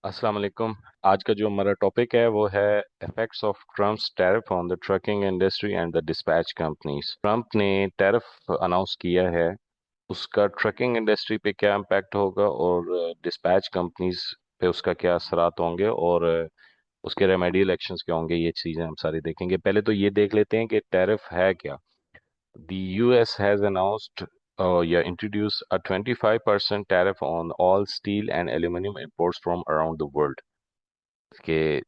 अस्सलाम वालेकुम। आज का जो हमारा टॉपिक है वो है effects of Trump's tariff on the trucking industry and the dispatch companies. Trump ने टैरिफ अनाउंस किया है, उसका ट्रकिंग इंडस्ट्री पे क्या इम्पैक्ट होगा और डिस्पैच कंपनीज पे उसका क्या असरात होंगे और उसके रेमेडियल एक्शंस क्या होंगे, ये चीज़ें हम सारी देखेंगे। पहले तो ये देख लेते हैं कि टैरिफ है क्या। The US has announced introduced a 25% tariff on all steel and aluminum imports from around the world। कि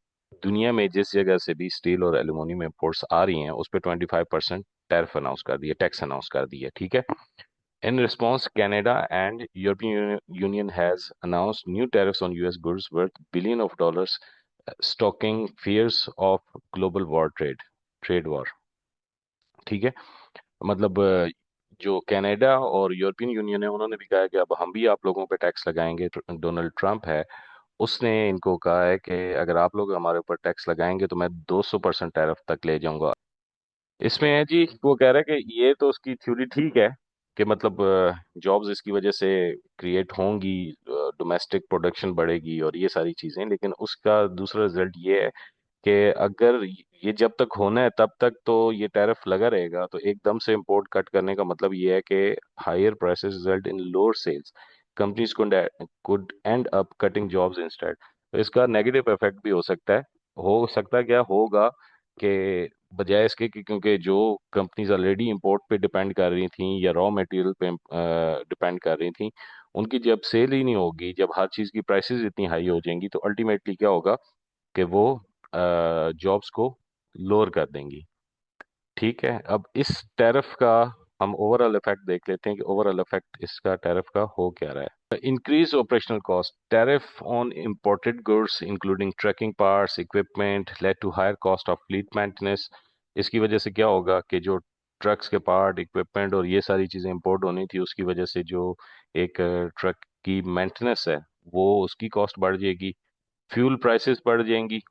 दुनिया में जिस जगह से भी स्टील और एल्यूमिनियम इंपोर्ट्स आ रही हैं उस पर 25% टैरिफ अनाउंस कर दिया, टैक्स अनाउंस कर दिया। ठीक है। In response Canada and European Union has announced new tariffs on US goods worth billion of dollars, stocking fears of global war trade war. ठीक है। मतलब जो कनाडा और यूरोपियन यूनियन है उन्होंने भी कहा है कि अब हम भी आप लोगों पे टैक्स लगाएंगे। डोनाल्ड ट्रंप है, उसने इनको कहा है कि अगर आप लोग हमारे ऊपर टैक्स लगाएंगे तो मैं 200% टैरिफ तक ले जाऊंगा। इसमें है जी, वो कह रहा है कि ये तो उसकी थ्योरी ठीक है कि मतलब जॉब्स इसकी वजह से क्रिएट होंगी, डोमेस्टिक प्रोडक्शन बढ़ेगी और ये सारी चीजें, लेकिन उसका दूसरा रिजल्ट ये है कि अगर ये जब तक होना है तब तक तो ये टैरिफ लगा रहेगा, तो एकदम से इंपोर्ट कट करने का मतलब ये है कि higher prices result in lower sales, companies could end up cutting jobs instead. तो इसका नेगेटिव इफेक्ट भी हो सकता है क्या होगा कि बजाय इसके कि क्योंकि जो कंपनीज ऑलरेडी इंपोर्ट पे डिपेंड कर रही थी या रॉ मटेरियल पे डिपेंड कर रही थी, उनकी जब सेल ही नहीं होगी, जब हर चीज़ की प्राइसेस इतनी हाई हो जाएंगी, तो अल्टीमेटली क्या होगा कि वो जॉब्स को लोअर कर देंगी। ठीक है। अब इस टैरिफ का हम ओवरऑल इफेक्ट देख लेते हैं कि ओवरऑल इफेक्ट इसका टैरिफ का हो क्या रहा है। Increase operational cost, tariff on imported goods including trucking parts equipment led to higher cost of fleet maintenance. इसकी वजह से क्या होगा कि जो ट्रक्स के पार्ट इक्विपमेंट और ये सारी चीज़ें इंपोर्ट होनी थी, उसकी वजह से जो एक ट्रक की मेंटेनेंस है वो उसकी कॉस्ट बढ़ जाएगी, फ्यूल प्राइसेस बढ़ जाएंगी।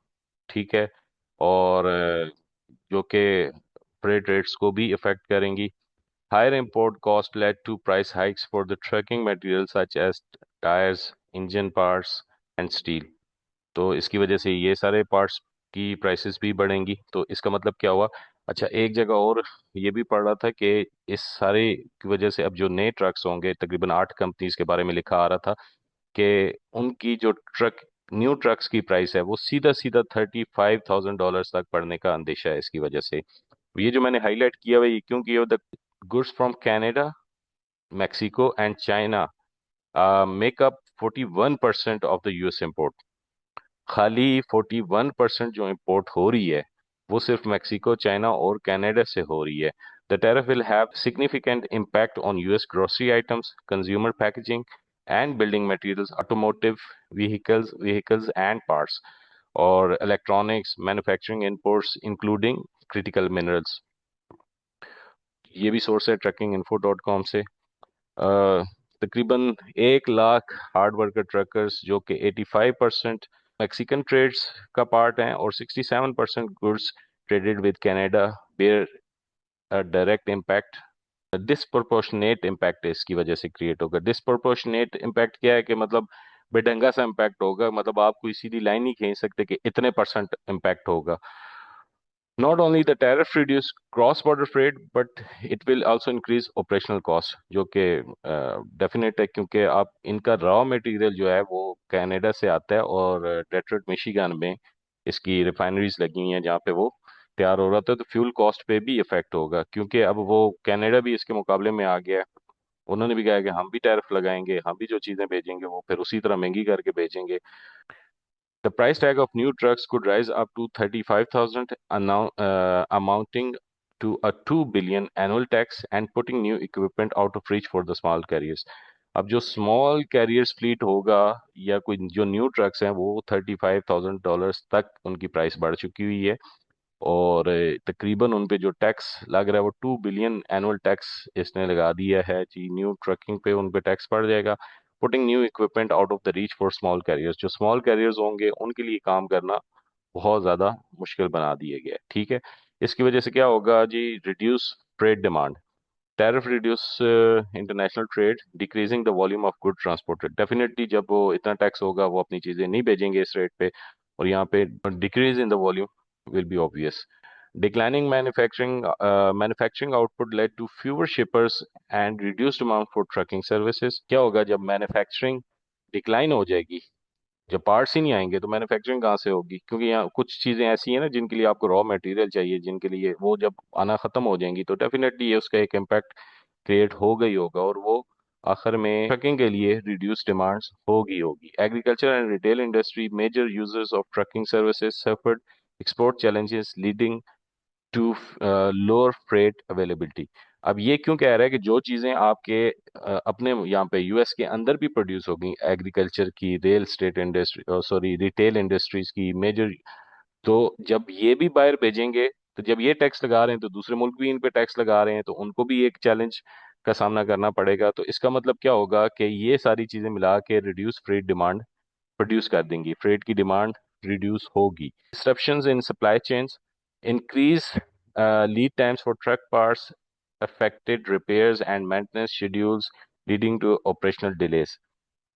ठीक है। और जो कि फ्रेट रेट्स को भी इफेक्ट करेंगी। Higher import cost led to price hikes for the trucking material such as tyres, engine parts and steel. तो इसकी वजह से ये सारे पार्ट्स की प्राइसेस भी बढ़ेंगी। तो इसका मतलब क्या हुआ? अच्छा, एक जगह और ये भी पढ़ रहा था कि इस सारे की वजह से अब जो नए ट्रक्स होंगे, तकरीबन 8 कंपनीज के बारे में लिखा आ रहा था कि उनकी जो न्यू ट्रक्स की प्राइस है वो सीधा सीधा $35,000 तक बढ़ने का अंदेशा है इसकी वजह से। ये जो मैंने हाईलाइट किया हुआ, ये क्यों किया? The goods from Canada, Mexico and China make up 41% of the US import. खाली 41% जो इम्पोर्ट हो रही है वो सिर्फ मेक्सिको, चाइना और कनाडा से हो रही है। The tariff will have significant impact on US grocery items, consumer packaging and building materials, automotive vehicles and parts, और electronics manufacturing inputs including critical minerals. ये भी सोर्स है ट्रकिंग इन्फो डॉट कॉम से। तकरीबन 1 लाख हार्ड वर्कर ट्रकर्स जो कि 85% Mexican trades का part हैं और 67% goods traded with Canada bear direct impact. Disproportionate impact इसकी वजह से क्रिएट होगा। डिसप्रोपोर्शनेट इम्पैक्ट क्या है कि मतलब बेढंगा सा इम्पैक्ट होगा, मतलब आप कोई सीधी लाइन नहीं खींच सकते कि इतने परसेंट इम्पैक्ट होगा। Not only the tariff reduce cross-border trade, but it will also increase operational cost, जो कि डेफिनेट है क्योंकि आप इनका रॉ मटेरियल जो है वो कनाडा से आता है और डेट्रॉइट मिशिगन में इसकी रिफाइनरीज लगी हुई हैं जहाँ पे वो तैयार हो रहा था। तो फ्यूल कॉस्ट पे भी इफेक्ट होगा क्योंकि अब वो कनाडा भी इसके मुकाबले में आ गया है। उन्होंने भी कहा है कि हम भी टैरिफ लगाएंगे, हम भी जो चीज़ें भेजेंगे वो फिर उसी तरह महंगी करके भेजेंगे। The price tag of new trucks could rise up to 35,000, amounting to a 2 billion annual tax and putting new equipment out of reach for the small carriers। अब जो स्मॉल कैरियर्स फ्लीट होगा या कोई जो न्यू ट्रक्स हैं वो $35,000 तक उनकी प्राइस बढ़ चुकी हुई है। और तकरीबन उन पे जो टैक्स लग रहा है वो 2 बिलियन एनुअल टैक्स इसने लगा दिया है जी। न्यू ट्रकिंग पे उन पे टैक्स पड़ जाएगा। Putting new equipment out of the reach for small carriers, जो स्मॉल कैरियर्स होंगे उनके लिए काम करना बहुत ज़्यादा मुश्किल बना दिया गया है। ठीक है। इसकी वजह से क्या होगा जी? Reduce freight demand. Tariff reduce international trade, decreasing the volume of good transported. Definitely जब वो इतना टैक्स होगा वो अपनी चीज़ें नहीं भेजेंगे इस रेट पे, और यहाँ पे decrease in the volume will be obvious. Declining manufacturing output led to fewer shippers and reduced amount for trucking services. क्या होगा जब मैन्युफैक्चरिंग डिक्लाइन हो जाएगी, जब पार्ट्स ही नहीं आएंगे तो मैन्युफैक्चरिंग कहाँ से होगी? क्योंकि यहाँ कुछ चीज़ें ऐसी हैं ना जिनके लिए आपको रॉ मटेरियल चाहिए, जिनके लिए वो जब आना ख़त्म हो जाएंगी तो डेफिनेटली ये उसका एक इम्पैक्ट क्रिएट होगा ही होगा, और वो आखिर में ट्रकिंग के लिए रिड्यूस डिमांड्स होगी। Agriculture and retail industry major users of trucking services suffered export challenges leading to lower freight availability. अब ये क्यों कह रहा है कि जो चीज़ें आपके अपने यहाँ पे यूएस के अंदर भी प्रोड्यूस होगी, एग्रीकल्चर की, real estate industry, sorry retail industries की मेजर, तो जब ये भी बाहर भेजेंगे, तो जब ये टैक्स लगा रहे हैं तो दूसरे मुल्क भी इन पे टैक्स लगा रहे हैं, तो उनको भी एक चैलेंज का सामना करना पड़ेगा। तो इसका मतलब क्या होगा कि ये सारी चीज़ें मिला के रिड्यूस फ्रेट डिमांड प्रोड्यूस कर देंगी, फ्रेट की डिमांड रिड्यूस होगी। Disruptions in supply chains, increase lead times for truck parts, affected repairs and maintenance schedules leading to operational delays.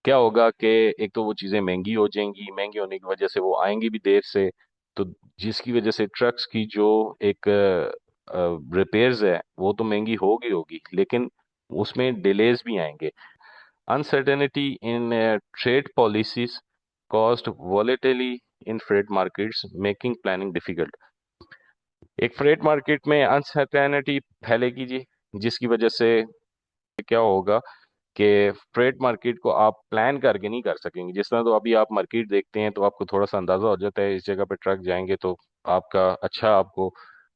क्या होगा कि एक तो वो चीज़ें महंगी हो जाएंगी, महंगी होने की वजह से वो आएंगी भी देर से, तो जिसकी वजह से ट्रक्स की जो एक रिपेयर्स है वो तो महंगी होगी, लेकिन उसमें डिलेज भी आएंगे। Uncertainty in trade policies caused volatility in freight markets, making planning difficult. एक फ्रेट मार्केट में अनसर्टेनिटी फैलेगी जी, जिसकी वजह से क्या होगा कि फ्रेट मार्केट को आप प्लान करके नहीं कर सकेंगे। जिस तरह तो अभी आप मार्केट देखते हैं तो आपको थोड़ा सा अंदाजा हो जाता है इस जगह पे ट्रक जाएंगे तो आपका अच्छा आपको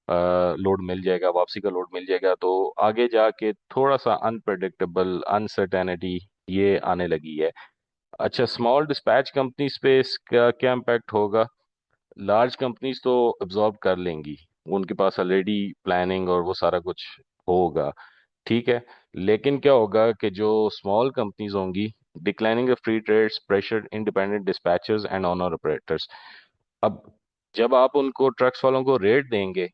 लोड मिल जाएगा, वापसी का लोड मिल जाएगा। तो आगे जाके थोड़ा सा अनप्रडिक्टेबल अनसर्टेनिटी ये आने लगी है। अच्छा, स्मॉल डिस्पैच कंपनीज पे इसका क्या इम्पैक्ट होगा? लार्ज कंपनीज तो अब्जॉर्ब कर लेंगी, उनके पास ऑलरेडी प्लानिंग और वो सारा कुछ होगा, ठीक है। लेकिन क्या होगा कि जो स्मॉल कंपनीज होंगी, declining of free trades pressure independent dispatchers and owner operators. अब जब आप उनको ट्रक्स वालों को रेट देंगे,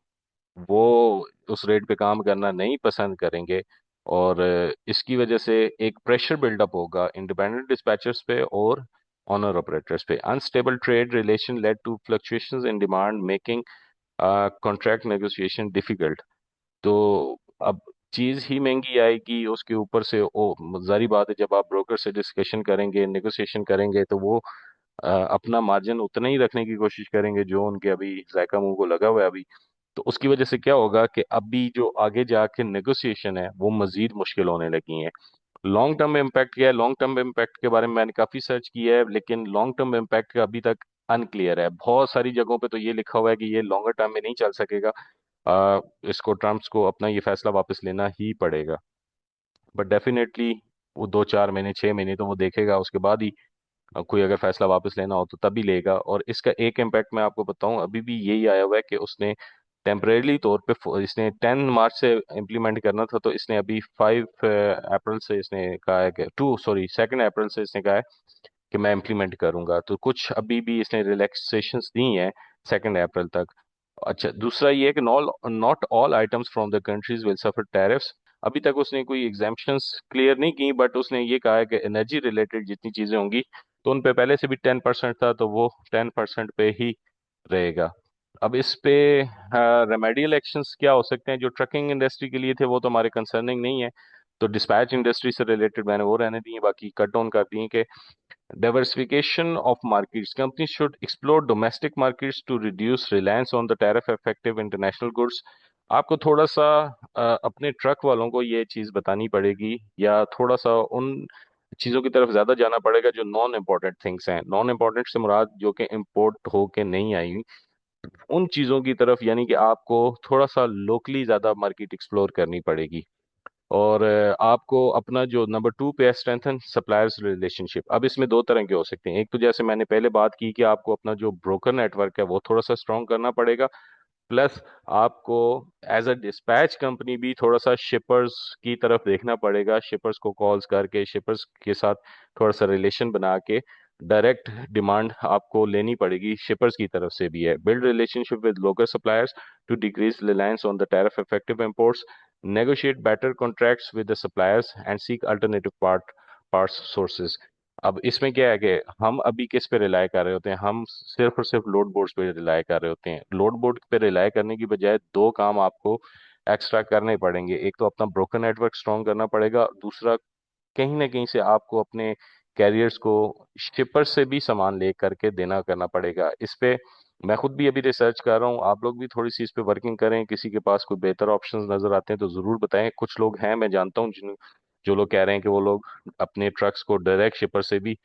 वो उस रेट पे काम करना नहीं पसंद करेंगे, और इसकी वजह से एक प्रेशर बिल्डअप होगा इंडिपेंडेंट डिस्पैचर्स पे और ऑनर ऑपरेटर्स पे। Unstable trade relation led to fluctuations in demand, making contract negotiation difficult. तो अब चीज़ ही महंगी आएगी, उसके ऊपर से ओ जारी बात है जब आप ब्रोकर से डिस्कशन करेंगे, नेगोशिएशन करेंगे, तो वो अपना मार्जिन उतना ही रखने की कोशिश करेंगे जो उनके अभी जायका मुंह को लगा हुआ है अभी। तो उसकी वजह से क्या होगा कि अभी जो आगे जाके नेगोशिएशन है वो मजीद मुश्किल होने लगी है। लॉन्ग टर्म इम्पैक्ट क्या है? लॉन्ग टर्म इम्पैक्ट के बारे में मैंने काफ़ी सर्च किया है, लेकिन लॉन्ग टर्म इम्पैक्ट का अभी तक अनक्लियर है। बहुत सारी जगहों पे तो ये लिखा हुआ है कि ये लॉन्गर टर्म में नहीं चल सकेगा, इसको ट्रम्प्स को अपना ये फैसला वापस लेना ही पड़ेगा। बट डेफिनेटली वो 2 4 महीने 6 महीने तो वो देखेगा, उसके बाद ही कोई अगर फैसला वापस लेना हो तो तभी लेगा। और इसका एक इम्पैक्ट मैं आपको बताऊं, अभी भी यही आया हुआ है कि उसने टेम्परेरी तौर पे इसने 10 मार्च से इम्प्लीमेंट करना था, तो इसने अभी 5 अप्रैल से इसने कहा है कि 2 अप्रैल से इसने कहा है कि मैं इम्प्लीमेंट करूंगा। तो कुछ अभी भी इसने रिलैक्सेशंस दी हैं 2 अप्रैल तक। अच्छा, दूसरा ये है कि not all items from the countries will suffer tariffs. अभी तक उसने कोई एग्जाम्पशंस क्लियर नहीं की, बट उसने ये कहा है कि एनर्जी रिलेटेड जितनी चीज़ें होंगी तो उन पे पहले से भी 10% था, तो वो 10% पे ही रहेगा। अब इस पे रेमेडियल एक्शंस क्या हो सकते हैं जो ट्रकिंग इंडस्ट्री के लिए थे, वो तो हमारे कंसर्निंग नहीं है। तो डिस्पैच इंडस्ट्री से रिलेटेड मैंने वो रहने दी है, बाकी कट ऑन कर दी है कि diversification of markets. Companies should explore domestic markets to reduce reliance on the tariff effective international goods. आपको थोड़ा सा अपने ट्रक वालों को ये चीज़ बतानी पड़ेगी, या थोड़ा सा उन चीज़ों की तरफ ज़्यादा जाना पड़ेगा जो नॉन इम्पोर्टेंट थिंग्स हैं। नॉन इम्पोर्टेंट से मुराद जो कि इम्पोर्ट होके नहीं आई, उन चीज़ों की तरफ, यानी कि आपको थोड़ा सा लोकली ज़्यादा मार्केट एक्सप्लोर करनी पड़ेगी। और आपको अपना जो नंबर 2 पे है स्ट्रेंथन सप्लायर्स रिलेशनशिप। अब इसमें दो तरह के हो सकते हैं। एक तो जैसे मैंने पहले बात की कि आपको अपना जो ब्रोकर नेटवर्क है वो थोड़ा सा स्ट्रॉन्ग करना पड़ेगा, प्लस आपको एज अ डिस्पैच कंपनी भी थोड़ा सा शिपर्स की तरफ देखना पड़ेगा। शिपर्स को कॉल्स करके, शिपर्स के साथ थोड़ा सा रिलेशन बना के डायरेक्ट डिमांड आपको लेनी पड़ेगी, शिपर्स की तरफ से भी है। Build relationship with local suppliers to decrease reliance on the tariff effective imports. negotiate better contracts with the suppliers and seek alternative parts sources। अब इसमें क्या है कि हम अभी किस पे रिलाय कर रहे होते हैं, हम सिर्फ और सिर्फ लोड बोर्ड्स पे रिलाय कर रहे होते हैं। लोड बोर्ड पे रिलाय करने की बजाय दो काम आपको एक्स्ट्रा करने पड़ेंगे। एक तो अपना ब्रोकर नेटवर्क स्ट्रॉन्ग करना पड़ेगा, दूसरा कहीं ना कहीं से आपको अपने कैरियर्स को शिपर से भी सामान ले करके देना करना पड़ेगा। इस पे मैं खुद भी अभी रिसर्च कर रहा हूँ, आप लोग भी थोड़ी सी इस पे वर्किंग करें। किसी के पास कोई बेहतर ऑप्शंस नजर आते हैं तो जरूर बताएं। कुछ लोग हैं, मैं जानता हूँ, जिन जो लोग कह रहे हैं कि वो लोग अपने ट्रक्स को डायरेक्ट शिपर से भी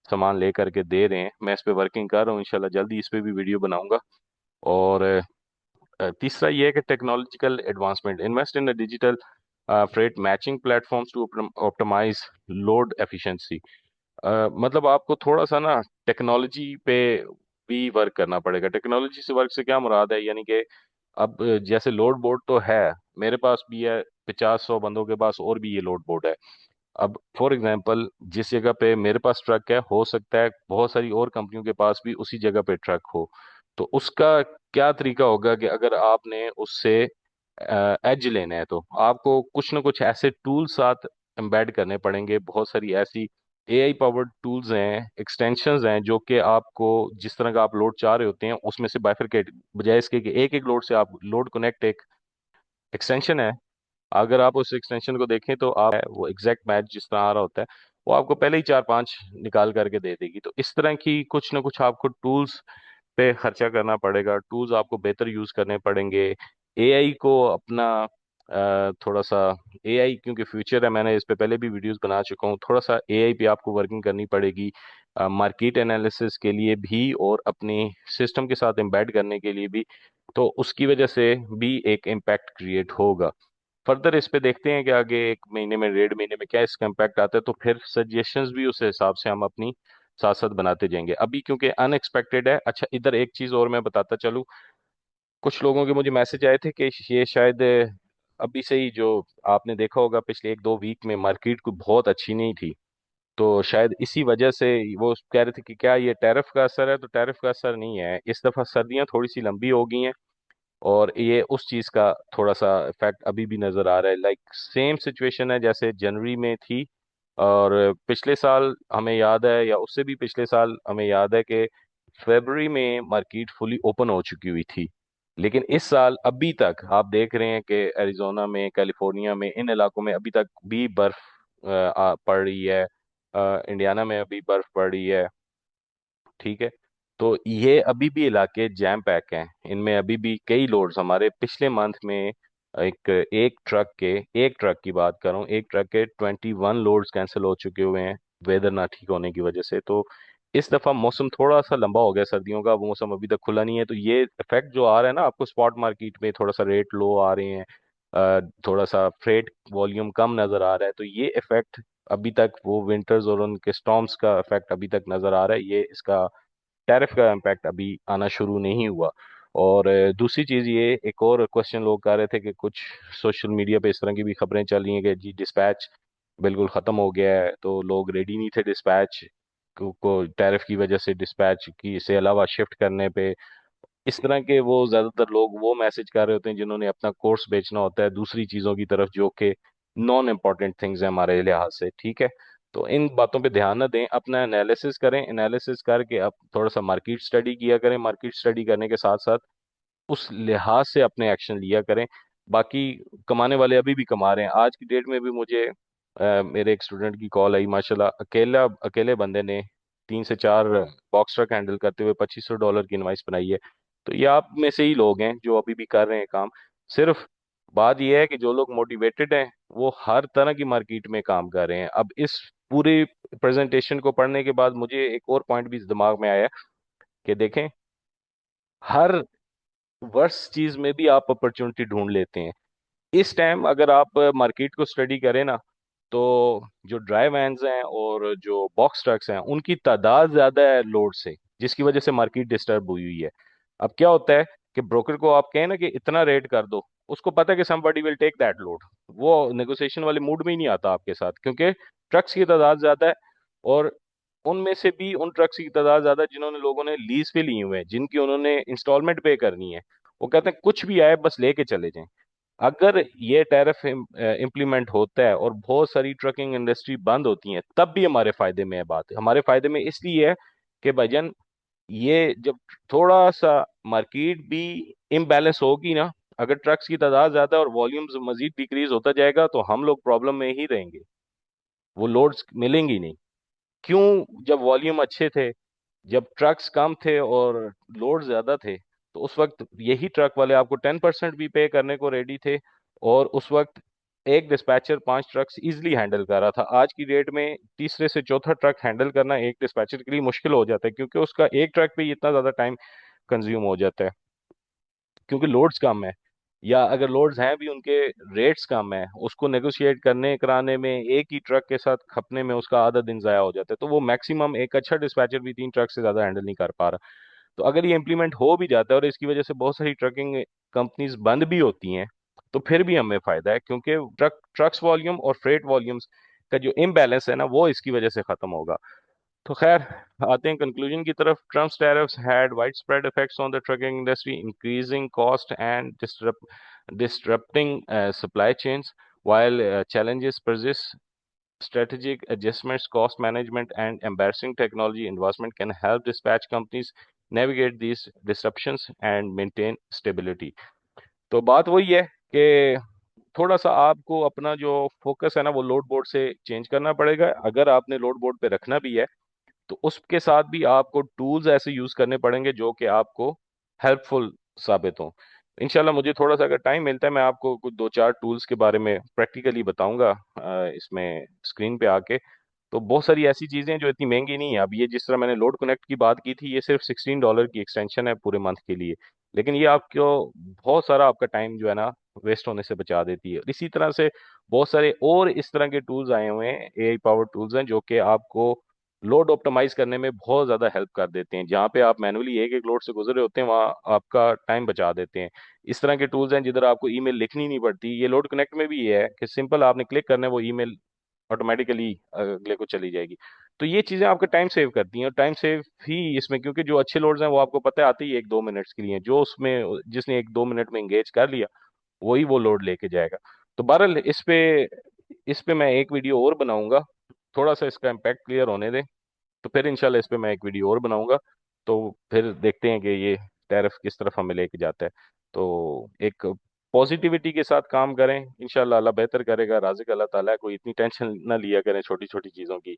सामान ले करके दे रहे हैं। मैं इस पे वर्किंग कर रहा हूँ, इंशाल्लाह जल्दी इस पे भी वीडियो बनाऊंगा। और तीसरा ये है कि technological advancement, invest in digital freight matching platforms to optimise load efficiency. मतलब आपको थोड़ा सा ना टेक्नोलॉजी पे भी वर्क करना पड़ेगा। टेक्नोलॉजी से वर्क से क्या मुराद है, यानी कि अब जैसे लोड बोर्ड तो है, मेरे पास भी है, 50-100 बंदों के पास और भी ये लोड बोर्ड है। अब फॉर एग्जांपल जिस जगह पे मेरे पास ट्रक है, हो सकता है बहुत सारी और कंपनियों के पास भी उसी जगह पे ट्रक हो। तो उसका क्या तरीका होगा कि अगर आपने उससे एज लेना है तो आपको कुछ ना कुछ ऐसे टूल साथ एम्बेड करने पड़ेंगे। बहुत सारी ऐसी एआई पावर्ड टूल्स हैं, एक्सटेंशंस हैं, जो कि आपको जिस तरह का आप लोड चाह रहे होते हैं उसमें से बाइफरकेट, बजाय इसके कि एक एक लोड से आप लोड कनेक्ट, एक एक्सटेंशन है। अगर आप उस एक्सटेंशन को देखें तो आप वो एग्जैक्ट मैच जिस तरह आ रहा होता है वो आपको पहले ही 4-5 निकाल करके दे देगी। तो इस तरह की कुछ ना कुछ आपको टूल्स पे खर्चा करना पड़ेगा, टूल्स आपको बेहतर यूज करने पड़ेंगे। एआई को अपना थोड़ा सा, एआई क्योंकि फ्यूचर है, मैंने इस पे पहले भी वीडियोस बना चुका हूँ, थोड़ा सा एआई पे आपको वर्किंग करनी पड़ेगी मार्केट एनालिसिस के लिए भी और अपने सिस्टम के साथ एम्बेड करने के लिए भी। तो उसकी वजह से भी एक इम्पैक्ट क्रिएट होगा। फर्दर इस पे देखते हैं कि आगे 1 महीने में, 1.5 महीने में क्या इसका इम्पैक्ट आता है, तो फिर सजेशंस भी उस हिसाब से हम अपनी साथ साथ बनाते जाएंगे। अभी क्योंकि अनएक्सपेक्टेड है। अच्छा, इधर एक चीज और मैं बताता चलूं, कुछ लोगों के मुझे मैसेज आए थे कि ये शायद अभी से ही, जो आपने देखा होगा पिछले 1-2 वीक में मार्केट को बहुत अच्छी नहीं थी, तो शायद इसी वजह से वो कह रहे थे कि क्या ये टैरिफ का असर है। तो टैरिफ का असर नहीं है, इस दफा सर्दियां थोड़ी सी लंबी हो गई हैं और ये उस चीज का थोड़ा सा इफेक्ट अभी भी नजर आ रहा है। लाइक सेम सिचुएशन है जैसे जनवरी में थी। और पिछले साल हमें याद है, या उससे भी पिछले साल हमें याद है कि फरवरी में मार्केट फुली ओपन हो चुकी हुई थी। लेकिन इस साल अभी तक आप देख रहे हैं कि एरिजोना में, कैलिफोर्निया में, इन इलाकों में अभी तक भी बर्फ पड़ रही है। इंडियाना में अभी बर्फ पड़ रही है। ठीक है। तो ये अभी भी इलाके जैम पैक हैं, इनमें अभी भी कई लोड्स हमारे पिछले मंथ में, एक एक ट्रक की बात कर रहा हूँ, एक ट्रक के 21 लोड्स कैंसिल हो चुके हुए हैं वेदर ना ठीक होने की वजह से। तो इस दफा मौसम थोड़ा सा लंबा हो गया, सर्दियों का वो मौसम अभी तक खुला नहीं है। तो ये इफेक्ट जो आ रहा है ना आपको, स्पॉट मार्केट में थोड़ा सा रेट लो आ रहे हैं, थोड़ा सा फ्रेट वॉल्यूम कम नजर आ रहा है, तो ये इफेक्ट अभी तक, वो विंटर्स और उनके स्टॉर्म्स का इफेक्ट अभी तक नजर आ रहा है। ये इसका टैरिफ का इम्पैक्ट अभी आना शुरू नहीं हुआ। और दूसरी चीज, ये एक और क्वेश्चन लोग कर रहे थे कि कुछ सोशल मीडिया पे इस तरह की भी खबरें चल रही हैं कि जी डिस्पैच बिल्कुल खत्म हो गया है, तो लोग रेडी नहीं थे डिस्पैच को टैरिफ की वजह से डिस्पैच की से अलावा शिफ्ट करने पे। इस तरह के वो ज्यादातर लोग वो मैसेज कर रहे होते हैं जिन्होंने अपना कोर्स बेचना होता है दूसरी चीजों की तरफ, जो कि नॉन इम्पॉर्टेंट थिंग्स है हमारे लिहाज से। ठीक है। तो इन बातों पे ध्यान न दें, अपना एनालिसिस करें, एनालिसिस करके अब थोड़ा सा मार्केट स्टडी किया करें। मार्केट स्टडी करने के साथ साथ उस लिहाज से अपने एक्शन लिया करें। बाकी कमाने वाले अभी भी कमा रहे हैं। आज की डेट में भी मुझे मेरे एक स्टूडेंट की कॉल आई, माशाल्लाह अकेला अकेले बंदे ने 3 से 4 बॉक्स ट्रक हैंडल करते हुए $2500 की इनवाइस बनाई है। तो ये आप में से ही लोग हैं जो अभी भी कर रहे हैं काम। सिर्फ बात यह है कि जो लोग मोटिवेटेड हैं वो हर तरह की मार्केट में काम कर रहे हैं। अब इस पूरी प्रेजेंटेशन को पढ़ने के बाद मुझे एक और पॉइंट भी दिमाग में आया कि देखें, हर वर्स्ट चीज में भी आप अपॉर्चुनिटी ढूंढ लेते हैं। इस टाइम अगर आप मार्केट को स्टडी करें ना, तो जो ड्राई वैन्स हैं और जो बॉक्स ट्रक्स हैं उनकी तादाद ज्यादा है लोड से, जिसकी वजह से मार्केट डिस्टर्ब हुई हुई है। अब क्या होता है कि ब्रोकर को आप कहें ना कि इतना रेट कर दो, उसको पता है कि somebody will take that load, वो नेगोशिएशन वाले मूड में ही नहीं आता आपके साथ, क्योंकि ट्रक्स की तादाद ज्यादा है। और उनमें से भी उन ट्रक्स की तादाद ज्यादा है जिन्होंने लोगों ने लीज पे लिए हुए हैं, जिनकी उन्होंने इंस्टॉलमेंट पे करनी है। वो कहते हैं कुछ भी आए बस लेके चले जाएं। अगर ये टैरिफ इम्प्लीमेंट होता है और बहुत सारी ट्रकिंग इंडस्ट्री बंद होती है, तब भी हमारे फायदे में है। बात हमारे फायदे में इसलिए है कि भाईजान, ये जब थोड़ा सा मार्केट भी इम्बैलेंस होगी ना, अगर ट्रक्स की तादाद ज्यादा और वॉल्यूम्स मजीद डिक्रीज होता जाएगा, तो हम लोग प्रॉब्लम में ही रहेंगे। वो लोड्स मिलेंगी नहीं। क्यों? जब वॉल्यूम अच्छे थे, जब ट्रक्स कम थे और लोड ज्यादा थे, तो उस वक्त यही ट्रक वाले आपको 10% भी पे करने को रेडी थे। और उस वक्त एक डिस्पैचर 5 ट्रक्स इजिली हैंडल कर रहा था। आज की डेट में तीसरे से चौथा ट्रक हैंडल करना एक डिस्पैचर के लिए मुश्किल हो जाता है, क्योंकि उसका एक ट्रक पे ही इतना ज्यादा टाइम कंज्यूम हो जाता है, क्योंकि लोड्स कम है। या अगर लोड्स हैं भी, उनके रेट्स कम है, उसको नेगोशिएट करने कराने में एक ही ट्रक के साथ खपने में उसका आधा दिन जाया हो जाता है। तो वो मैक्सिमम एक अच्छा डिस्पैचर भी 3 ट्रक से ज्यादा हैंडल नहीं कर पा रहा। तो अगर ये इम्प्लीमेंट हो भी जाता है और इसकी वजह से बहुत सारी ट्रकिंग कंपनीज बंद भी होती हैं, तो फिर भी हमें फायदा है, क्योंकि ट्रक्स वॉल्यूम और फ्रेट वॉल्यूम्स का जो इम्बैलेंस है ना, वो इसकी वजह से खत्म होगा। तो खैर, आते हैं कंक्लूजन की तरफ। Trump's tariffs had widespread effects on the trucking industry, increasing cost and disrupting supply chains. While challenges persist, strategic adjustments, cost management, and embarrassing technology investment can help dispatch companies navigate these disruptions and maintain stability. तो बात वही है कि थोड़ा सा आपको अपना जो फोकस है ना, वो लोड बोर्ड से चेंज करना पड़ेगा। अगर आपने लोड बोर्ड पे रखना भी है, तो उसके साथ भी आपको टूल्स ऐसे यूज करने पड़ेंगे जो कि आपको हेल्पफुल साबित हों। इंशाल्लाह मुझे थोड़ा सा अगर टाइम मिलता है, मैं आपको कुछ 2-4 टूल्स के बारे में प्रैक्टिकली बताऊंगा इसमें स्क्रीन पे आके। तो बहुत सारी ऐसी चीजें हैं जो इतनी महंगी नहीं है। अब ये जिस तरह मैंने लोड कनेक्ट की बात की थी, ये सिर्फ $16 की एक्सटेंशन है पूरे मंथ के लिए, लेकिन ये आपको बहुत सारा आपका टाइम जो है ना, वेस्ट होने से बचा देती है। इसी तरह से बहुत सारे और इस तरह के टूल्स आए हुए हैं, एआई पावर टूल्स हैं, जो कि आपको लोड ऑप्टिमाइज करने में बहुत ज्यादा हेल्प कर देते हैं। जहाँ पे आप मैनुअली एक एक लोड से गुजरे होते हैं, वहाँ आपका टाइम बचा देते हैं। इस तरह के टूल्स हैं जिधर आपको ईमेल लिखनी नहीं पड़ती। ये लोड कनेक्ट में भी ये है कि सिंपल आपने क्लिक करना है, वो ईमेल ऑटोमेटिकली अगले को चली जाएगी। तो ये चीजें आपका टाइम सेव करती हैं। और टाइम सेव ही इसमें, क्योंकि जो अच्छे लोड्स हैं वो आपको पता है आते ही 1-2 मिनट्स के लिए हैं। जो उसमें जिसने 1-2 मिनट में एंगेज कर लिया, वही वो लोड लेके जाएगा। तो बहरहाल इस पे मैं एक वीडियो और बनाऊंगा। थोड़ा सा इसका इम्पैक्ट क्लियर होने दें, तो फिर इंशाल्लाह इस पे मैं एक वीडियो और बनाऊंगा। तो फिर देखते हैं कि ये टैरिफ किस तरफ हमें लेके जाता है। तो एक पॉजिटिविटी के साथ काम करें, इंशाल्लाह अल्लाह बेहतर करेगा। राज़िक अल्लाह ताला है, कोई इतनी टेंशन ना लिया करें छोटी छोटी चीज़ों की।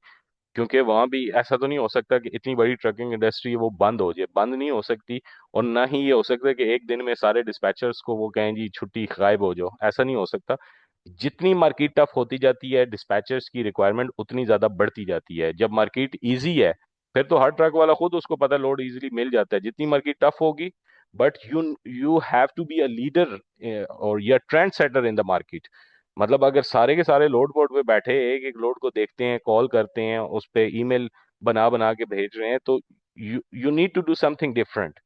क्योंकि वहां भी ऐसा तो नहीं हो सकता कि इतनी बड़ी ट्रकिंग इंडस्ट्री है वो बंद हो जाए, बंद नहीं हो सकती। और ना ही ये हो सकता है कि एक दिन में सारे डिस्पैचर्स को वो कहें जी छुट्टी, गायब हो जाओ, ऐसा नहीं हो सकता। जितनी मार्केट टफ होती जाती है, डिस्पैचर्स की रिक्वायरमेंट उतनी ज्यादा बढ़ती जाती है। जब मार्केट इजी है, फिर तो हर ट्रक वाला खुद उसको पता है, लोड इजीली मिल जाता है। जितनी मार्केट टफ होगी, but you have to be a leader और या trend setter in the market. मतलब अगर सारे के सारे लोड बोर्ड पे बैठे एक एक लोड को देखते हैं, कॉल करते हैं, उस पे ईमेल बना बना के भेज रहे हैं, तो you you need to do something different,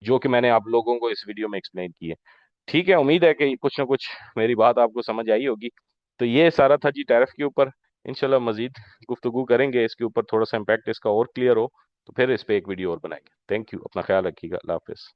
जो कि मैंने आप लोगों को इस वीडियो में एक्सप्लेन की है। ठीक है, उम्मीद है कि कुछ ना कुछ मेरी बात आपको समझ आई होगी। तो ये सारा था जी टैरिफ के ऊपर। इंशाल्लाह मजीद गुफ्तगू करेंगे इसके ऊपर, थोड़ा सा इम्पैक्ट इसका और क्लियर हो, तो फिर इस पे एक वीडियो और बनाएंगे। थैंक यू, अपना ख्याल रखिएगा। अल्लाह हाफिज़।